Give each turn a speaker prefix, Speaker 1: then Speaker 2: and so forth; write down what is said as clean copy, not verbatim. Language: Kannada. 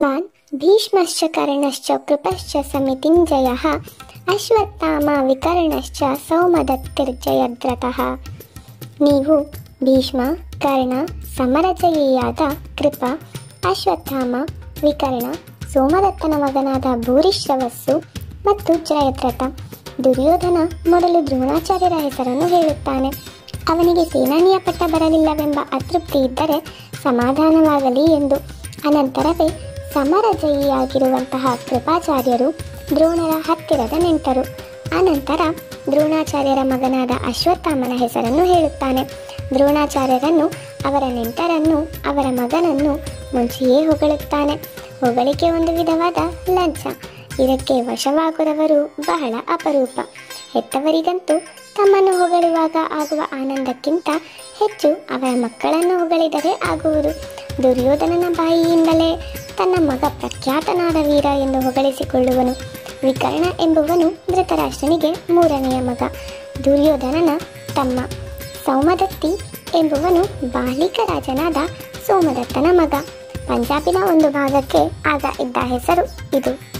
Speaker 1: ಭಗವಾನ್ ಭೀಷ್ಮಶ್ಚ ಕರ್ಣಶ್ಚ ಕೃಪಶ್ಚ ಸಮಿತಿಂಜಯಃ ಅಶ್ವತ್ಥಾಮ ವಿಕರ್ಣಶ್ಚ ಸೌಮದತ್ತಿರ್ಜಯದ್ರಥಃ. ನೀವು ಭೀಷ್ಮ, ಕರ್ಣ, ಸಮರಜಯಿಯಾದ ಕೃಪ, ಅಶ್ವತ್ಥಾಮ, ವಿಕರ್ಣ, ಸೋಮದತ್ತನ ಮಗನಾದ ಭೂರಿಶ್ರವಸ್ಸು ಮತ್ತು ಜಯದ್ರಥ. ದುರ್ಯೋಧನ ಮೊದಲು ದ್ರೋಣಾಚಾರ್ಯರ ಹೆಸರನ್ನು ಹೇಳುತ್ತಾನೆ. ಅವನಿಗೆ ಸೇನಾನಿಯ ಪಟ್ಟ ಬರಲಿಲ್ಲವೆಂಬ ಅತೃಪ್ತಿ ಇದ್ದರೆ ಸಮಾಧಾನವಾಗಲಿ ಎಂದು. ಅನಂತರವೇ ಸಮರಜಯಿಯಾಗಿರುವಂತಹ ಕೃಪಾಚಾರ್ಯರು ದ್ರೋಣರ ಹತ್ತಿರದ ನೆಂಟರು. ಅನಂತರ ದ್ರೋಣಾಚಾರ್ಯರ ಮಗನಾದ ಅಶ್ವತ್ಥಾಮನ ಹೆಸರನ್ನು ಹೇಳುತ್ತಾನೆ. ದ್ರೋಣಾಚಾರ್ಯರನ್ನು, ಅವರ ನೆಂಟರನ್ನು, ಅವರ ಮಗನನ್ನು ಮುಂಚೆಯೇ ಹೊಗಳುತ್ತಾನೆ. ಹೊಗಳಿಕೆ ಒಂದು ವಿಧವಾದ ಲಂಚ. ಇದಕ್ಕೆ ವಶವಾಗುವವರು ಬಹಳ ಅಪರೂಪ. ಹೆತ್ತವರಿಗಂತೂ ತಮ್ಮನ್ನು ಹೊಗಳುವಾಗ ಆಗುವ ಆನಂದಕ್ಕಿಂತ ಹೆಚ್ಚು ಅವರ ಮಕ್ಕಳನ್ನು ಹೊಗಳಿದರೆ ಆಗುವುದು. ದುರ್ಯೋಧನನ ಬಾಯಿಯಿಂದಲೇ ತನ್ನ ಮಗ ಪ್ರಖ್ಯಾತನಾದ ವೀರ ಎಂದು ಹೊಗಳಿಸಿಕೊಳ್ಳುವನು. ವಿಕರ್ಣ ಎಂಬುವನು ಧೃತರಾಷ್ಟ್ರನಿಗೆ ಮೂರನೆಯ ಮಗ, ದುರ್ಯೋಧನನ ತಮ್ಮ. ಸೌಮದತ್ತಿ ಎಂಬುವನು ಬಾಲಿಕ ರಾಜನಾದ ಸೋಮದತ್ತನ ಮಗ. ಪಂಜಾಬಿನ ಒಂದು ಭಾಗಕ್ಕೆ ಆಗ ಇದ್ದ ಹೆಸರು ಇದು.